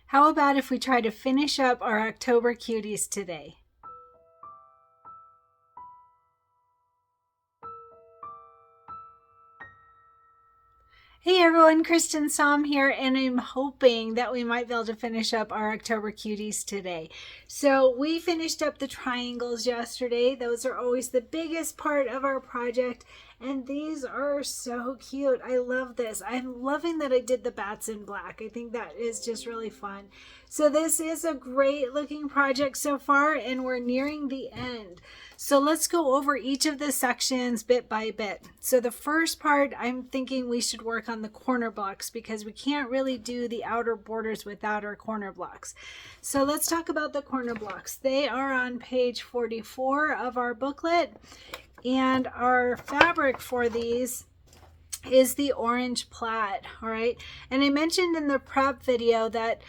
How about if we try to finish up our October Cuties today? Hey everyone, Cristin Som here, and I'm hoping that we might be able to finish up our October Cuties today. So we finished up the triangles yesterday. Those are always the biggest part of our project, and these are so cute. I love this. I'm loving that I did the bats in black. I think that is just really fun. So this is a great looking project so far, and we're nearing the end. So let's go over each of the sections bit by bit. So the first part, I'm thinking we should work on the corner blocks because we can't really do the outer borders without our corner blocks. So let's talk about the corner blocks. They are on page 44 of our booklet, and our fabric for these is the orange plaid. All right, and I mentioned in the prep video that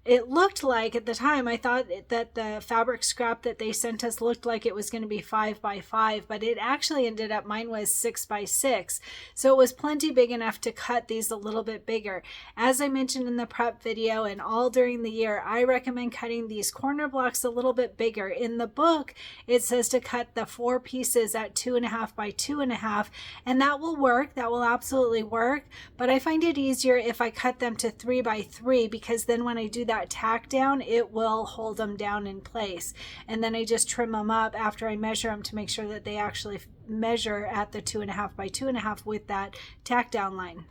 it looked like at the time, I thought that the fabric scrap that they sent us looked like it was going to be 5 by 5, but it actually ended up, mine was 6 by 6. So it was plenty big enough to cut these a little bit bigger. As I mentioned in the prep video and all during the year, I recommend cutting these corner blocks a little bit bigger. In the book, it says to cut the 4 pieces at 2.5 by 2.5, and that will work. That will absolutely work. But I find it easier if I cut them to 3 by 3, because then when I do that tack down, it will hold them down in place, and then I just trim them up after I measure them to make sure that they actually measure at the 2.5 by 2.5 with that tack down line.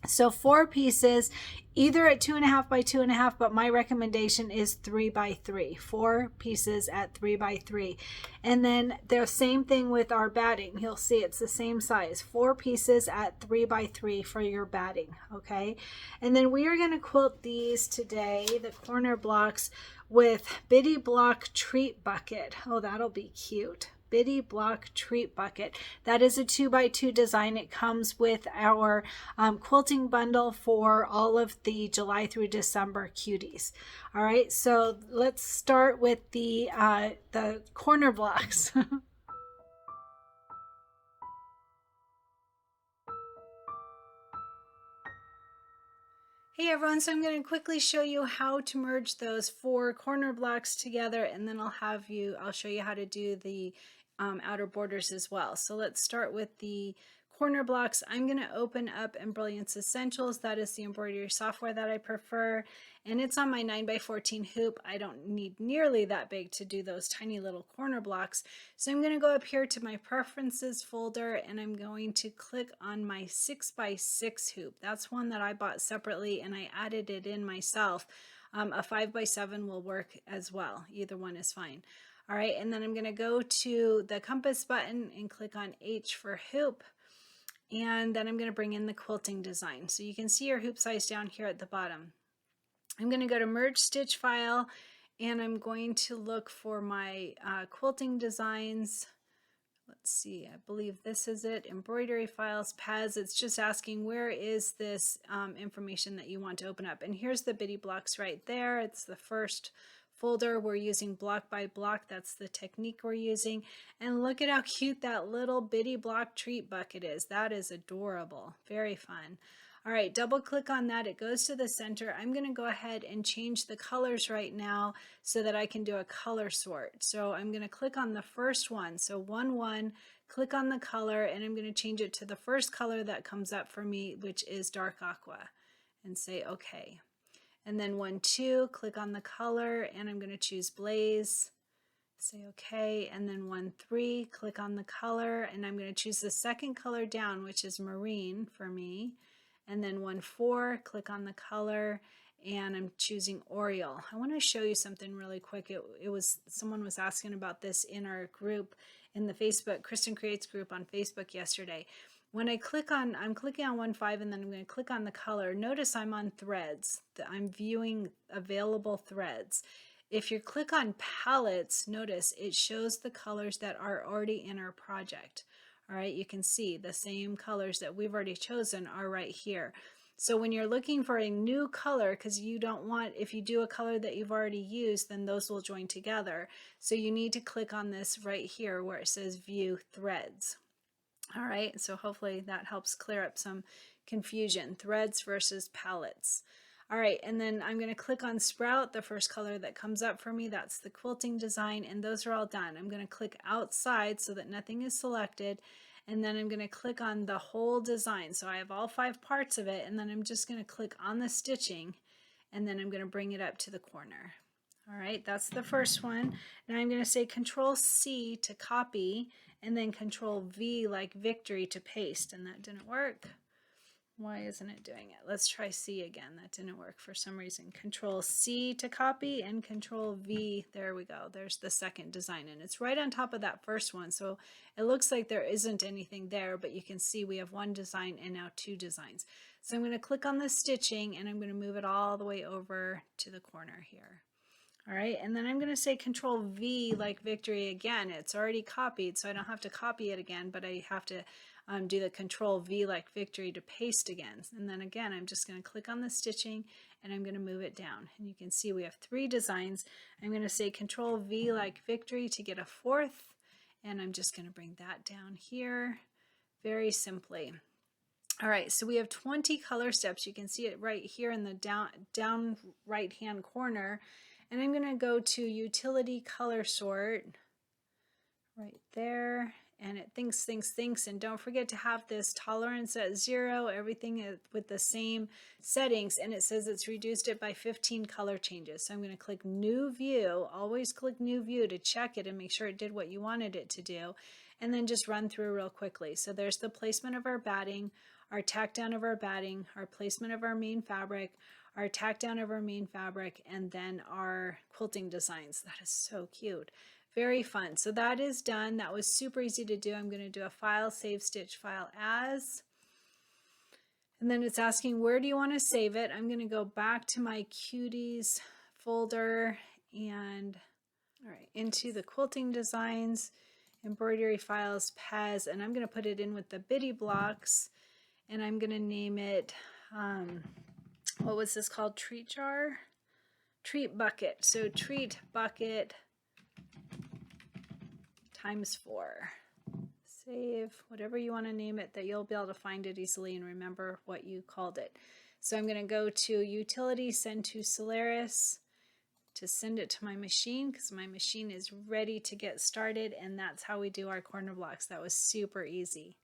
So 4 pieces, either at 2.5 by 2.5, but my recommendation is 3 by 3. 4 pieces at 3 by 3. And then the same thing with our batting. You'll see it's the same size. 4 pieces at 3 by 3 for your batting. Okay. And then we are going to quilt these today, the corner blocks, with Bitty Block Treat Bucket. Oh, that'll be cute. Bitty Block Treat Bucket. That is a 2 by 2 design. It comes with our quilting bundle for all of the July through December cuties. All right, so let's start with the corner blocks. Hey everyone, so I'm going to quickly show you how to merge those 4 corner blocks together, and then I'll show you how to do the outer borders as well. So let's start with the corner blocks. I'm going to open up Embellishment Essentials. That is the embroidery software that I prefer, and it's on my 9 by 14 hoop. I don't need nearly that big to do those tiny little corner blocks. So I'm going to go up here to my preferences folder, and I'm going to click on my 6 by 6 hoop. That's one that I bought separately, and I added it in myself. A 5 by 7 will work as well. Either one is fine. All right, and then I'm going to go to the compass button and click on H for hoop. And then I'm going to bring in the quilting design. So you can see your hoop size down here at the bottom. I'm going to go to merge stitch file, and I'm going to look for my quilting designs. Let's see, I believe this is it. Embroidery files, pads. It's just asking where is this information that you want to open up. And here's the bitty blocks right there. It's the first folder. We're using block by block. That's the technique we're using. And look at how cute that little bitty block treat bucket is. That is adorable. Very fun. All right, double click on that. It goes to the center. I'm going to go ahead and change the colors right now so that I can do a color sort. So I'm going to click on the first one. So 1-1, click on the color, and I'm going to change it to the first color that comes up for me, which is dark aqua, and say okay. And then 1-2, click on the color, and I'm going to choose Blaze, say okay, and then 1-3, click on the color, and I'm going to choose the second color down, which is Marine for me, and then 1-4, click on the color, and I'm choosing Oriole. I want to show you something really quick. Someone was asking about this in our group, in the Facebook, Cristin Creates group on Facebook yesterday. When I'm clicking on 1-5, and then I'm going to click on the color, notice I'm on threads. I'm viewing available threads. If you click on palettes, notice it shows the colors that are already in our project. All right, you can see the same colors that we've already chosen are right here. So when you're looking for a new color, because you don't want, if you do a color that you've already used, then those will join together. So you need to click on this right here where it says view threads. All right, so hopefully that helps clear up some confusion. Threads versus palettes. All right, and then I'm going to click on Sprout, the first color that comes up for me. That's the quilting design, and those are all done. I'm going to click outside so that nothing is selected, and then I'm going to click on the whole design. So I have all 5 parts of it, and then I'm just going to click on the stitching, and then I'm going to bring it up to the corner. All right, that's the first one. Now I'm going to say Control C to copy, and then Control V like victory to paste, and that didn't work. Why isn't it doing it? Let's try C again. That didn't work for some reason. Control C to copy and Control V. There we go. There's the second design, and it's right on top of that first one. So it looks like there isn't anything there, but you can see we have 1 design and now 2 designs. So I'm going to click on the stitching, and I'm going to move it all the way over to the corner here. All right, and then I'm going to say Control V like victory again. It's already copied, so I don't have to copy it again, but I have to do the Control V like victory to paste again. And then again, I'm just going to click on the stitching, and I'm going to move it down. And you can see we have 3 designs. I'm going to say Control V like victory to get a 4th, and I'm just going to bring that down here very simply. All right, so we have 20 color steps. You can see it right here in the down right hand corner. And I'm going to go to Utility Color Sort right there, and it thinks, and don't forget to have this tolerance at 0, everything with the same settings, and it says it's reduced it by 15 color changes. So I'm going to click New View, always click New View to check it and make sure it did what you wanted it to do, and then just run through real quickly. So there's the placement of our batting, our tack down of our batting, our placement of our main fabric, our tack down of our main fabric, and then our quilting designs. That is so cute. Very fun. So that is done. That was super easy to do. I'm going to do a file, save stitch file as. And then it's asking, where do you want to save it? I'm going to go back to my Cuties folder and all right, into the quilting designs, embroidery files, Pez, and I'm going to put it in with the bitty blocks, and I'm going to name it what was this called? Treat jar? Treat bucket. So treat bucket times 4. Save, whatever you want to name it, that you'll be able to find it easily and remember what you called it. So I'm going to go to Utility, Send to Celery to send it to my machine, because my machine is ready to get started, and that's how we do our corner blocks. That was super easy.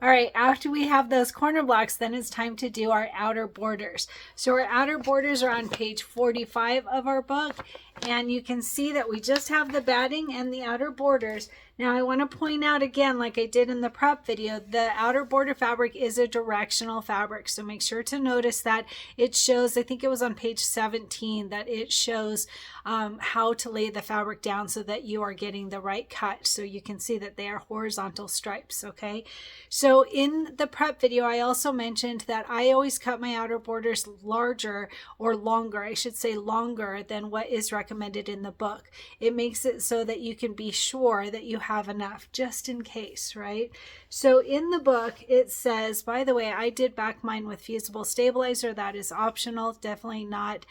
All right, after we have those corner blocks, then it's time to do our outer borders. So our outer borders are on page 45 of our book, and you can see that we just have the batting and the outer borders. Now I want to point out again, like I did in the prep video, the outer border fabric is a directional fabric. So make sure to notice that it shows, I think it was on page 17, that it shows how to lay the fabric down so that you are getting the right cut. So you can see that they are horizontal stripes, okay? So in the prep video, I also mentioned that I always cut my outer borders larger, or longer, I should say longer than what is recommended in the book. It makes it so that you can be sure that you have enough just in case, right? So in the book, it says, by the way, I did back mine with fusible stabilizer. That is optional, definitely not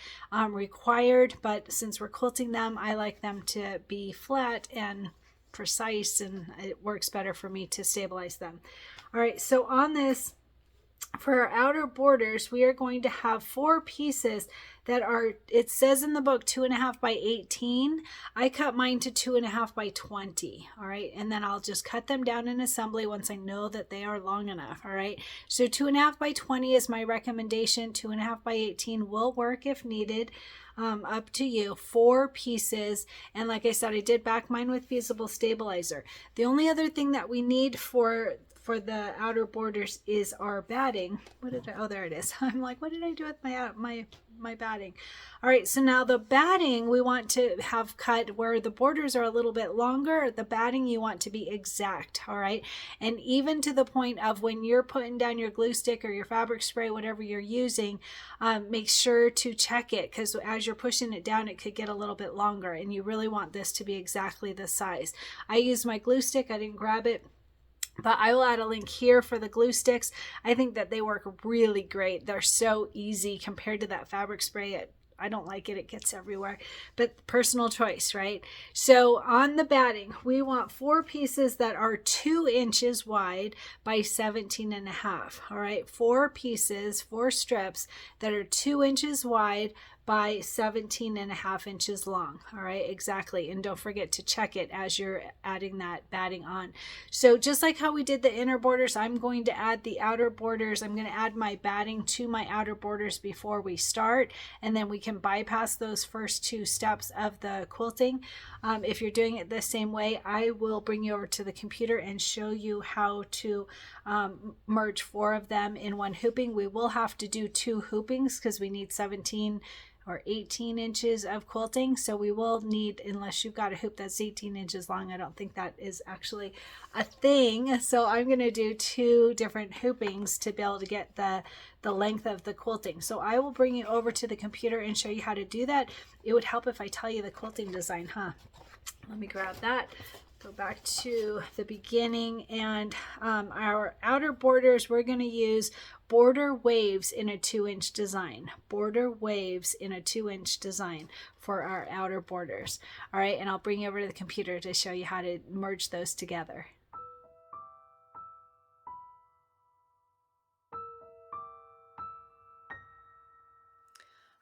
required, but since we're quilting them, I like them to be flat and precise, and it works better for me to stabilize them. All right, so on this, for our outer borders, we are going to have 4 pieces that are, it says in the book 2.5 by 18. I cut mine to 2.5 by 20. All right, and then I'll just cut them down in assembly once I know that they are long enough. All right, so 2.5 by 20 is my recommendation. 2.5 by 18 will work if needed. Up to you. 4 pieces, and like I said, I did back mine with fusible stabilizer. The only other thing that we need for the outer borders is our batting. What did I, oh, there it is. I'm like, what did I do with my batting? All right, so now the batting we want to have cut where the borders are a little bit longer. The batting you want to be exact, all right? And even to the point of when you're putting down your glue stick or your fabric spray, whatever you're using, make sure to check it, because as you're pushing it down, it could get a little bit longer, and you really want this to be exactly the size. I used my glue stick. I didn't grab it, but I will add a link here for the glue sticks. I think that they work really great. They're so easy compared to that fabric spray. I don't like it. It gets everywhere, but personal choice, right? So on the batting, we want 4 pieces that are 2 inches wide by 17.5. All right, 4 pieces, 4 strips that are 2 inches wide by 17.5 inches long. All right, exactly. And don't forget to check it as you're adding that batting on. So just like how we did the inner borders, I'm going to add the outer borders. I'm going to add my batting to my outer borders before we start, and then we can bypass those first 2 steps of the quilting. If you're doing it the same way, I will bring you over to the computer and show you how to merge 4 of them in one hooping. We will have to do 2 hoopings because we need 17 or 18 inches of quilting. So we will need, unless you've got a hoop that's 18 inches long, I don't think that is actually a thing. So I'm going to do 2 different hoopings to be able to get the length of the quilting. So I will bring you over to the computer and show you how to do that. It would help if I tell you the quilting design, huh? Let me grab that. Go back to the beginning, and our outer borders, we're going to use border waves in a 2-inch design. Border waves in a 2-inch design for our outer borders. All right, and I'll bring you over to the computer to show you how to merge those together.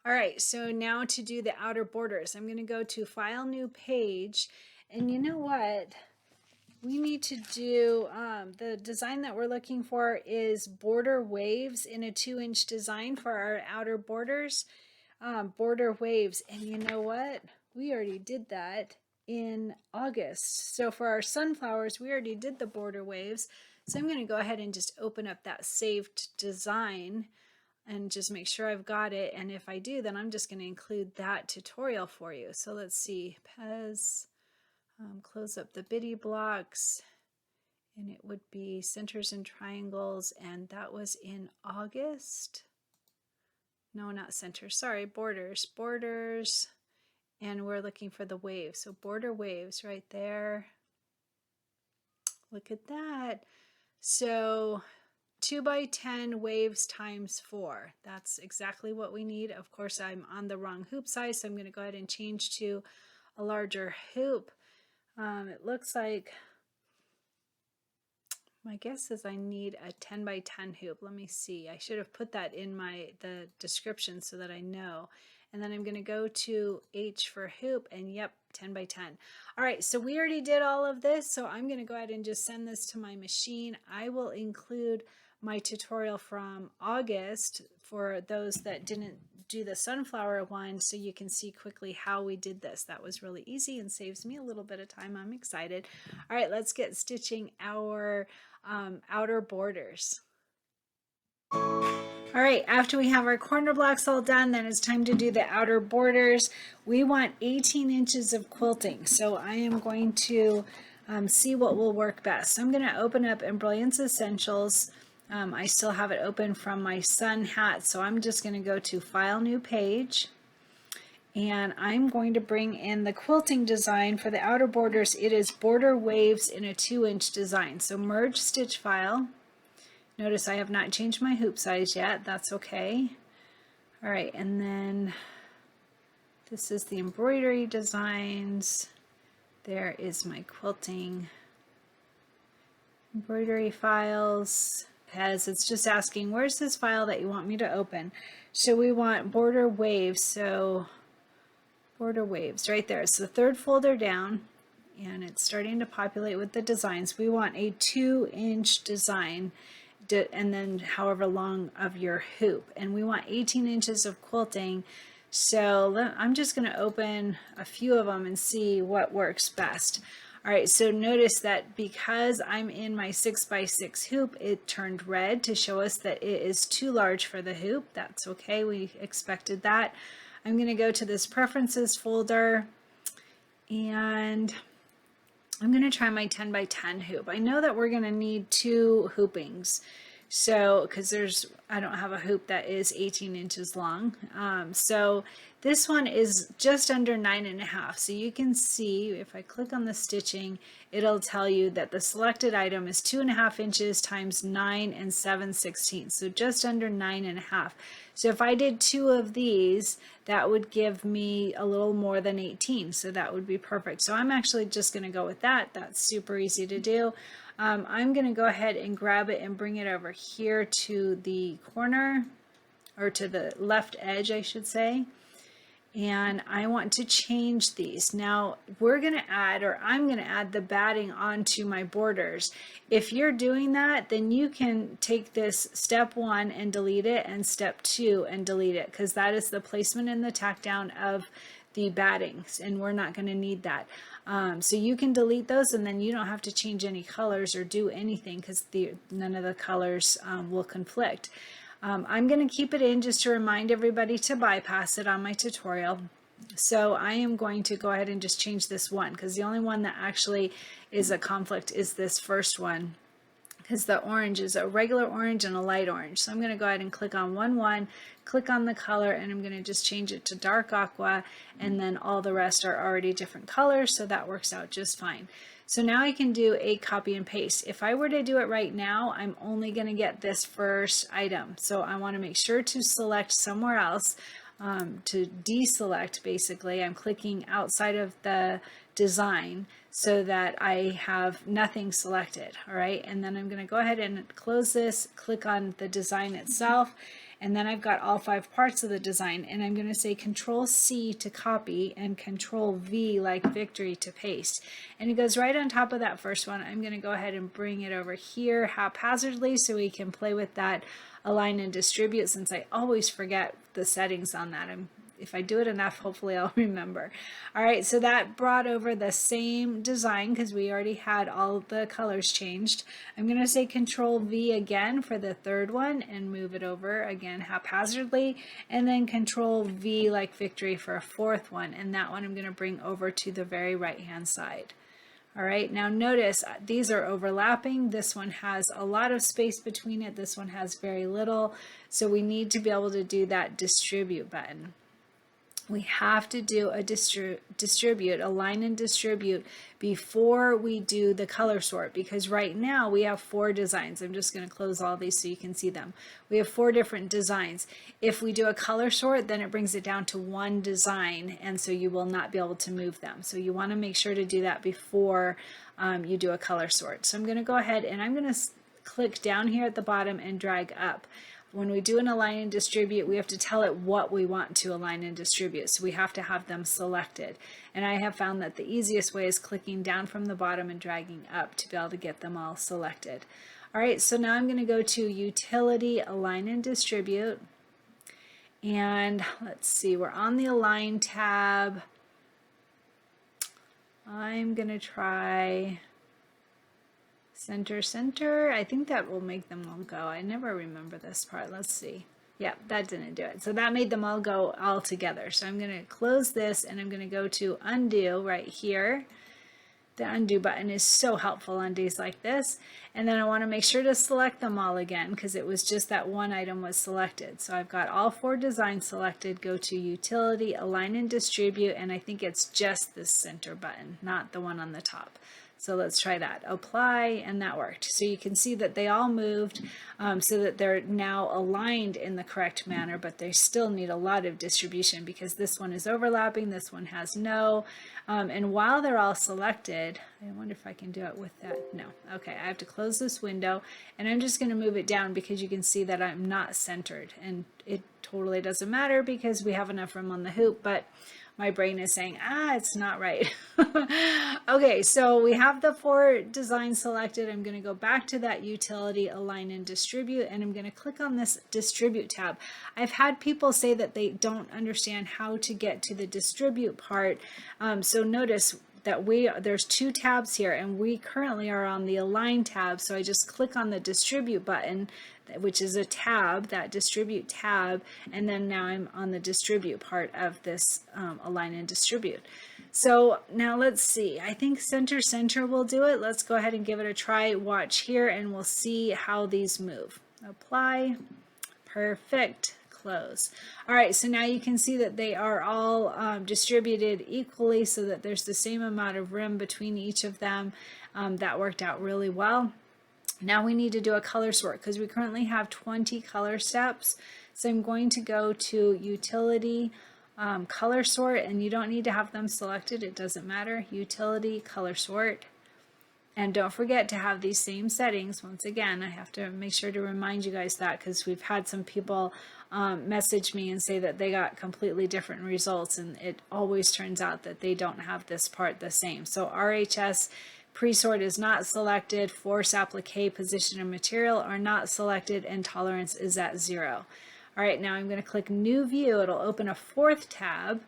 All right, so now to do the outer borders, I'm going to go to File, New Page, and you know what? We need to do, the design that we're looking for is border waves in a 2-inch design for our outer borders. Border waves, and you know what? We already did that in August. So for our sunflowers, we already did the border waves. So I'm going to go ahead and just open up that saved design and just make sure I've got it. And if I do, then I'm just going to include that tutorial for you. So let's see, Pez, close up the bitty blocks, and it would be centers and triangles, and that was in August. No, not centers, sorry, borders, and we're looking for the waves. So border waves right there. Look at that. So 2 by 10 waves times 4. That's exactly what we need. Of course, I'm on the wrong hoop size, so I'm going to go ahead and change to a larger hoop. It looks like, my guess is I need a 10 by 10 hoop. Let me see. I should have put that in the description so that I know. And then I'm going to go to H for hoop, and yep, 10 by 10. All right, so we already did all of this, so I'm going to go ahead and just send this to my machine. I will include my tutorial from August for those that didn't do the sunflower one, so you can see quickly how we did this. That was really easy and saves me a little bit of time. I'm excited. All right, let's get stitching our outer borders. All right, after we have our corner blocks all done, then it's time to do the outer borders. We want 18 inches of quilting, so I am going to see what will work best. So I'm going to open up Embellishment Essentials. I still have it open from my sun hat, so I'm just going to go to File, New Page, and I'm going to bring in the quilting design for the outer borders. It is Border Waves in a 2-inch design. So merge stitch file. Notice I have not changed my hoop size yet. That's okay. All right, and then this is the embroidery designs. There is my quilting embroidery files. It's just asking, where's this file that you want me to open? So we want Border Waves. So Border Waves right there. It's the third folder down, and it's starting to populate with the designs. We want a 2-inch design, and then however long of your hoop, and we want 18 inches of quilting. So I'm just going to open a few of them and see what works best. All right, so notice that because I'm in my 6x6 hoop, it turned red to show us that it is too large for the hoop. That's okay, we expected that. I'm going to go to this preferences folder, and I'm going to try my 10x10 hoop. I know that we're going to need 2 hoopings. So, because I don't have a hoop that is 18 inches long. So this one is just under 9.5. So you can see if I click on the stitching, it'll tell you that the selected item is 2.5 inches times 9 7/16. So just under 9.5. So if I did 2 of these, that would give me a little more than 18. So that would be perfect. So I'm actually just going to go with that. That's super easy to do. I'm going to go ahead and grab it and bring it over here to the corner, or to the left edge, I should say. And I want to change these. Now we're going to add, or I'm going to add the batting onto my borders. If you're doing that, then you can take this step 1 and delete it, and step 2 and delete it, because that is the placement and the tack down of the battings, and we're not going to need that. So you can delete those, and then you don't have to change any colors or do anything, because none of the colors will conflict. I'm going to keep it in just to remind everybody to bypass it on my tutorial. So I am going to go ahead and just change this one, because the only one that actually is a conflict is this first one, because the orange is a regular orange and a light orange. So I'm going to go ahead and click on 1-1, click on the color, and I'm going to just change it to dark aqua, and then all the rest are already different colors, so that works out just fine. So now I can do a copy and paste. If I were to do it right now, I'm only going to get this first item. So I want to make sure to select somewhere else, to deselect basically. I'm clicking outside of the design so that I have nothing selected. All right, and then I'm going to go ahead and close this, click on the design itself, and then I've got all 5 parts of the design, and I'm going to say Control C to copy and Control V like victory to paste, and it goes right on top of that first one. I'm going to go ahead and bring it over here haphazardly so we can play with that align and distribute, since I always forget the settings on that. If I do it enough, hopefully I'll remember. All right, so that brought over the same design because we already had all of the colors changed. I'm going to say Control V again for the third one and move it over again haphazardly, and then Control V like victory for a fourth one, and that one I'm going to bring over to the very right hand side. All right, now notice these are overlapping. This one has a lot of space between it. This one has very little. So we need to be able to do that distribute button. We have to do a distribute, align and distribute before we do the color sort, because right now we have 4 designs. I'm just going to close all these so you can see them. We have 4 different designs. If we do a color sort, then it brings it down to 1 design, and so you will not be able to move them. So you want to make sure to do that before you do a color sort. So I'm going to go ahead and I'm going to click down here at the bottom and drag up. When we do an align and distribute, we have to tell it what we want to align and distribute. So we have to have them selected. And I have found that the easiest way is clicking down from the bottom and dragging up to be able to get them all selected. All right, so now I'm going to go to Utility, Align and Distribute. And let's see, we're on the Align tab. I'm going to try Center, Center. I think that will make them all go. I never remember this part. Let's see. Yeah, that didn't do it. So that made them all go all together. So I'm going to close this and I'm going to go to Undo right here. The undo button is so helpful on days like this. And then I want to make sure to select them all again because it was just that one item was selected. So I've got all 4 designs selected. Go to Utility, Align and Distribute, and I think it's just this center button, not the one on the top. So let's try that. Apply, and that worked. So you can see that they all moved so that they're now aligned in the correct manner, but they still need a lot of distribution because this one is overlapping, this one has no. And while they're all selected, I wonder if I can do it with that. No. Okay, I have to close this window, and I'm just going to move it down because you can see that I'm not centered, and it totally doesn't matter because we have enough room on the hoop, but my brain is saying, it's not right. Okay, so we have the 4 designs selected. I'm going to go back to that Utility, Align and Distribute, and I'm going to click on this Distribute tab. I've had people say that they don't understand how to get to the Distribute part. So notice that there's 2 tabs here, and we currently are on the Align tab. So I just click on the Distribute button, which is a tab, that Distribute tab, and then now I'm on the Distribute part of this Align and Distribute. So now let's see, I think Center, Center will do it. Let's go ahead and give it a try. Watch here and we'll see how these move. Apply, perfect, close. All right, so now you can see that they are all distributed equally so that there's the same amount of room between each of them. That worked out really well. Now we need to do a color sort because we currently have 20 color steps. So I'm going to go to Utility, Color Sort, and you don't need to have them selected. It doesn't matter. Utility, Color Sort. And don't forget to have these same settings. Once again, I have to make sure to remind you guys that because we've had some people message me and say that they got completely different results, and it always turns out that they don't have this part the same. So RHS Pre-sort is not selected, force applique, position, and material are not selected, and tolerance is at 0. All right, now I'm going to click New View. It'll open a 4th tab,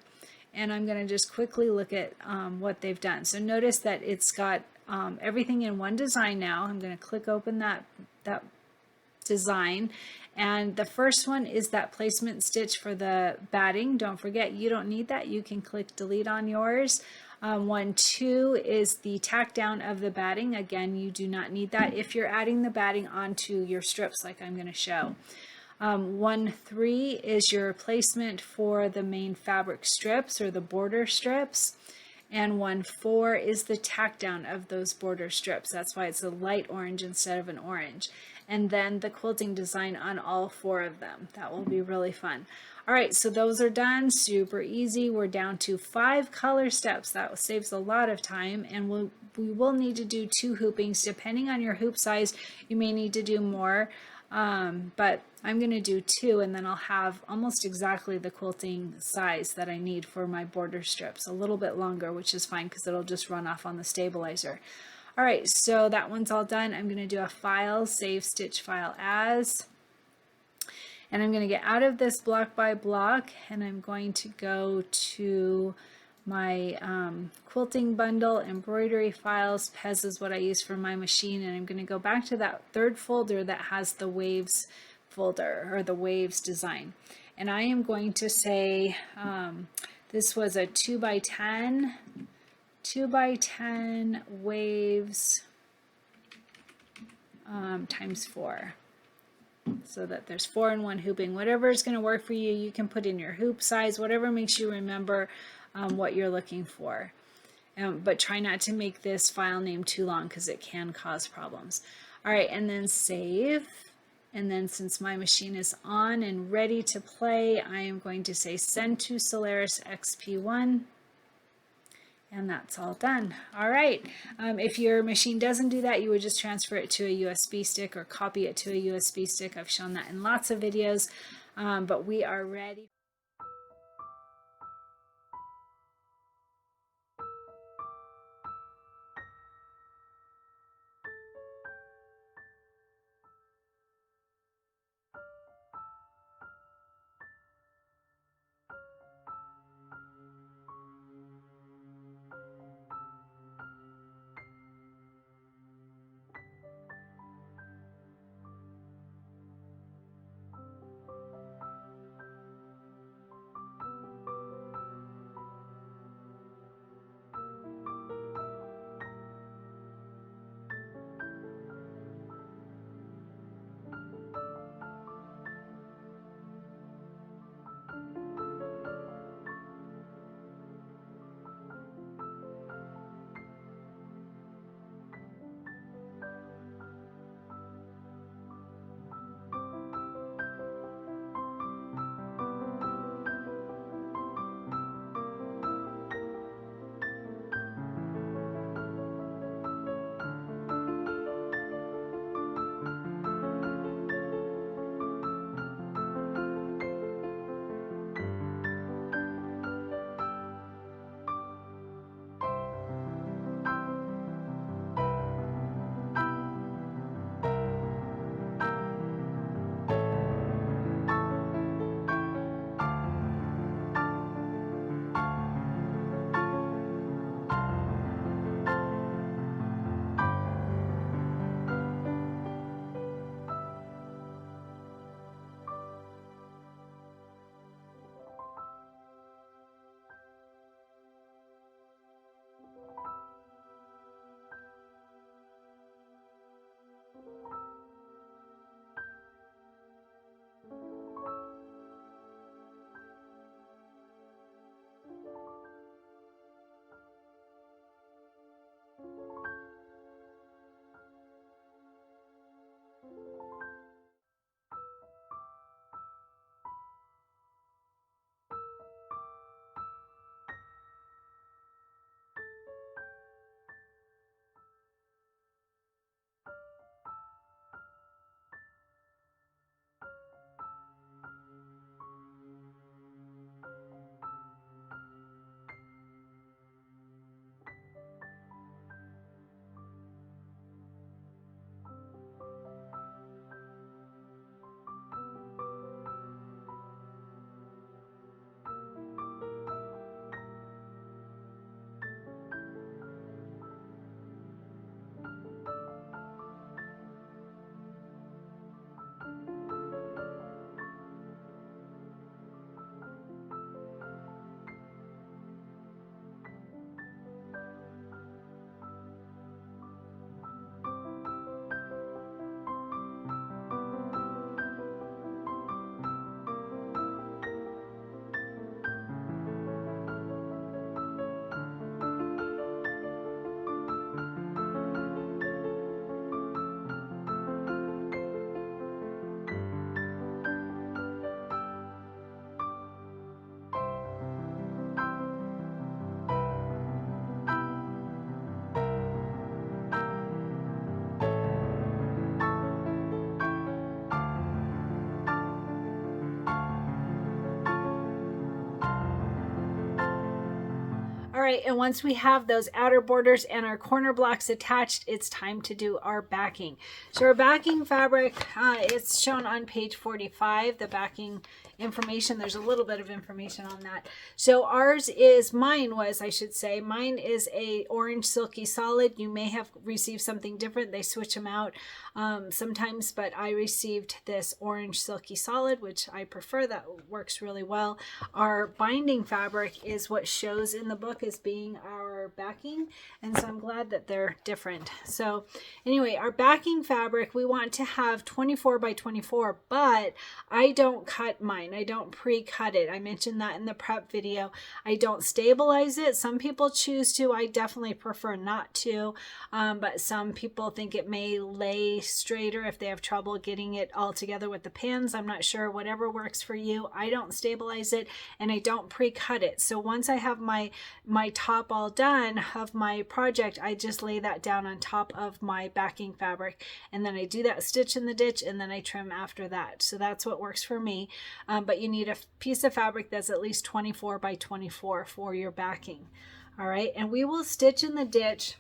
and I'm going to just quickly look at what they've done. So notice that it's got everything in one design now. I'm going to click open that design, and the first one is that placement stitch for the batting. Don't forget, you don't need that. You can click delete on yours. 1, 2 is the tack down of the batting. Again, you do not need that if you're adding the batting onto your strips like I'm going to show. 1, 3 is your placement for the main fabric strips or the border strips. And 1, 4 is the tack down of those border strips. That's why it's a light orange instead of an orange. And then the quilting design on all 4 of them. That will be really fun. All right, so those are done, super easy. We're down to 5 color steps. That saves a lot of time, and we will need to do 2 hoopings. Depending on your hoop size, you may need to do more, but I'm going to do 2, and then I'll have almost exactly the quilting size that I need for my border strips. A little bit longer, which is fine because it'll just run off on the stabilizer. All right, so that one's all done. I'm going to do a file, save stitch file as. And I'm going to get out of this block by block, and I'm going to go to my quilting bundle, embroidery files. Pez is what I use for my machine, and I'm going to go back to that 3rd folder that has the waves folder or the waves design. And I am going to say this was a 2x10 waves times 4. So that there's 4 in 1 hooping. Whatever is going to work for you, you can put in your hoop size, whatever makes you remember what you're looking for. But try not to make this file name too long because it can cause problems. All right, and then save. And then since my machine is on and ready to play, I am going to say send to Solaris XP1. And that's all done. All right. If your machine doesn't do that, you would just transfer it to a USB stick or copy it to a USB stick. I've shown that in lots of videos, but we are ready. right, and once we have those outer borders and our corner blocks attached, it's time to do our backing. So our backing fabric, it's shown on page 45, the backing information. There's a little bit of information on that. So ours is, mine is a orange silky solid. You may have received something different. They switch them out sometimes, but I received this orange silky solid, which I prefer. That works really well. Our binding fabric is what shows in the book as being our backing, and so I'm glad that they're different. So anyway, our backing fabric, we want to have 24 by 24, but I don't cut mine. I don't pre-cut it. I mentioned that in the prep video. I don't stabilize it. Some people choose to. I definitely prefer not to, but some people think it may lay straighter if they have trouble getting it all together with the pins. I'm not sure. Whatever works for you. I don't stabilize it, and I don't pre-cut it. So once I have my top all done of my project, I just lay that down on top of my backing fabric, and then I do that stitch in the ditch, and then I trim after that. So that's what works for me. But you need a piece of fabric that's at least 24 by 24 for your backing. All right, and we will stitch in the ditch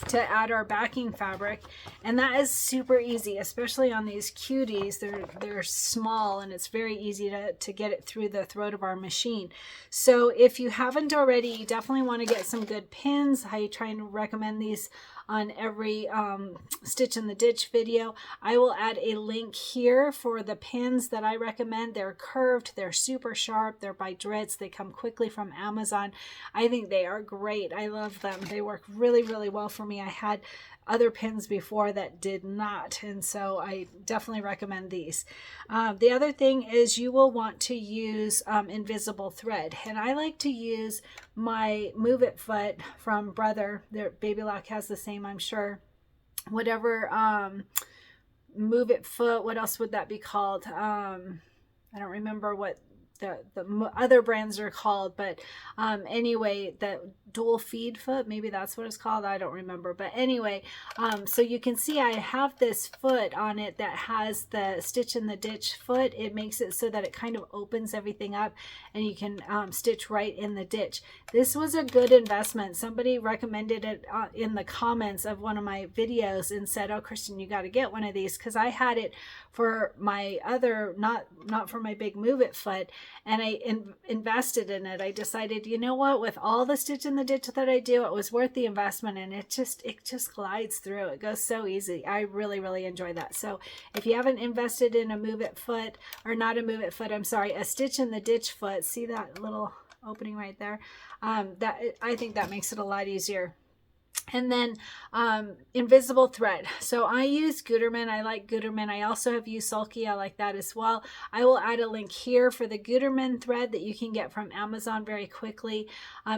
to add our backing fabric, and that is super easy, especially on these cuties. They're small, and it's very easy to get it through the throat of our machine. So if you haven't already, you definitely want to get some good pins. I try and recommend these on every stitch in the ditch video. I will add a link here for the pins that I recommend. They're curved, they're super sharp, they're by Dritz, they come quickly from Amazon. I think they are great. I love them. They work really, really well for me. I had other pins before that did not, and so I definitely recommend these. The other thing is you will want to use invisible thread, and I like to use my Move It foot from Brother. Their Baby Lock has the same, I'm sure. Whatever Move It foot, what else would that be called? I don't remember what the other brands are called, but anyway, the dual feed foot, maybe that's what it's called. I don't remember, but anyway, so you can see I have this foot on it that has the stitch in the ditch foot. It makes it so that it kind of opens everything up, and you can stitch right in the ditch. This was a good investment. Somebody recommended it in the comments of one of my videos and said, oh, Cristin, you got to get one of these, because I had it for my other, not for my big Move It foot, and I invested in it. I decided, you know what, with all the stitch in the ditch that I do, it was worth the investment, and it just glides through. It goes so easy. I really, really enjoy that. So if you haven't invested in a Move It foot, or not a Move It foot, I'm sorry, a stitch in the ditch foot, see that little opening right there? I think that makes it a lot easier. And then invisible thread. So I use Gutermann. I like Gutermann. I also have used Sulky. I like that as well. I will add a link here for the Gutermann thread that you can get from Amazon very quickly.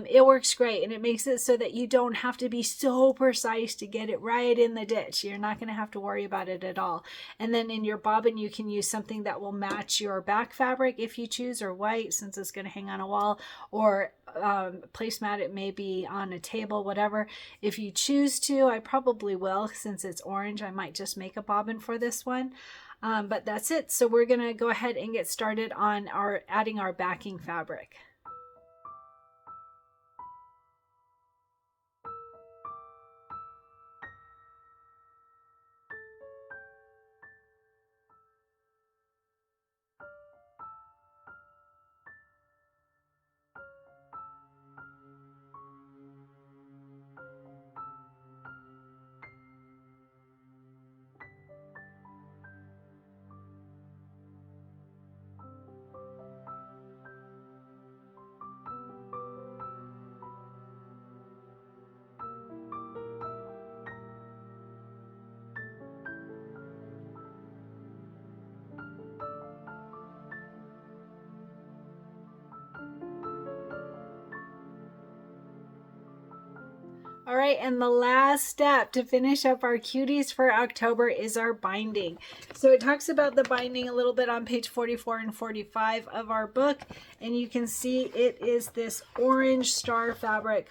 It works great, and it makes it so that you don't have to be so precise to get it right in the ditch. You're not going to have to worry about it at all. And then in your bobbin, you can use something that will match your back fabric if you choose, or white, since it's going to hang on a wall, or placemat. It may be on a table, whatever. If you choose to, I probably will, since it's orange. I might just make a bobbin for this one, but that's it. So we're gonna go ahead and get started on adding our backing fabric. All right, and the last step to finish up our cuties for October is our binding. So it talks about the binding a little bit on page 44 and 45 of our book, and you can see it is this orange star fabric.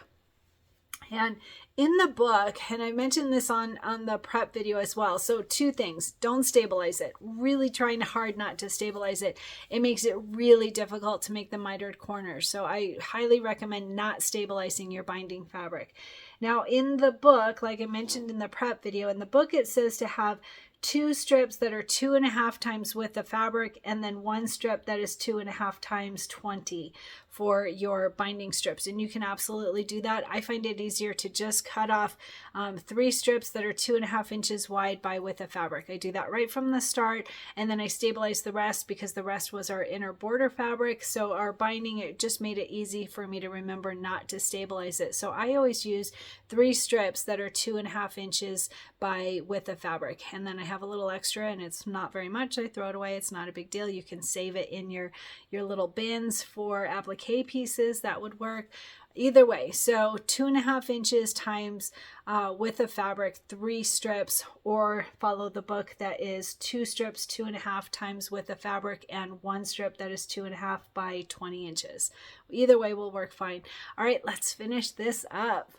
And in the book, and I mentioned this on the prep video as well. So 2 things: don't stabilize it. Really trying hard not to stabilize it. It makes it really difficult to make the mitered corners. So I highly recommend not stabilizing your binding fabric. Now in the book, like I mentioned in the prep video, in the book it says to have 2 strips that are 2.5 times width of fabric, and then 1 strip that is 2.5 times 20 for your binding strips. And you can absolutely do that. I find it easier to just cut off 3 strips that are 2.5 inches wide by width of fabric. I do that right from the start, and then I stabilize the rest because the rest was our inner border fabric. So our binding, it just made it easy for me to remember not to stabilize it. So I always use 3 strips that are 2.5 inches by width of fabric, and then I have a little extra, and it's not very much. I throw it away. It's not a big deal. You can save it in your little bins for applique pieces. That would work either way. So 2.5 inches times width of fabric, 3 strips, or follow the book that is 2 strips, 2.5 times width of fabric, and 1 strip that is 2.5 by 20 inches. Either way will work fine. All right, let's finish this up.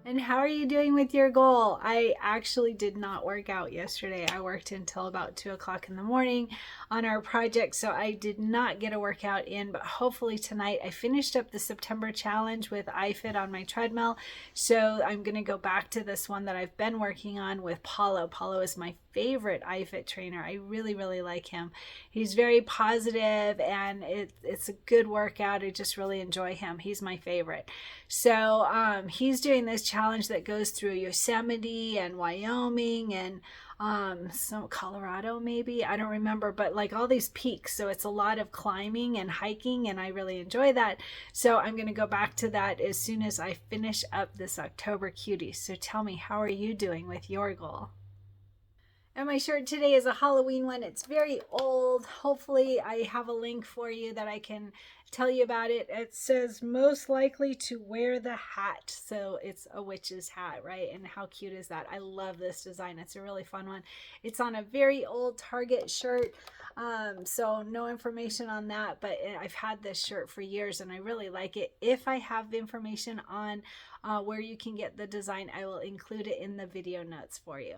And how are you doing with your goal? I actually did not work out yesterday. I worked until about 2 o'clock in the morning on our project, so I did not get a workout in, but hopefully tonight. I finished up the September challenge with iFit on my treadmill, so I'm going to go back to this one that I've been working on with Paulo. Paulo is my favorite iFit trainer. I really, really like him. He's very positive, and it's a good workout. I just really enjoy him. He's my favorite. So he's doing this challenge that goes through Yosemite and Wyoming and some Colorado, maybe, I don't remember, but like all these peaks. So it's a lot of climbing and hiking, and I really enjoy that. So I'm going to go back to that as soon as I finish up this October Cuties. So tell me, how are you doing with your goal? And my shirt today is a Halloween one. It's very old. Hopefully I have a link for you that I can tell you about it. It says most likely to wear the hat. So it's a witch's hat, right? And how cute is that? I love this design. It's a really fun one. It's on a very old Target shirt. So no information on that, but I've had this shirt for years and I really like it. If I have the information on where you can get the design, I will include it in the video notes for you.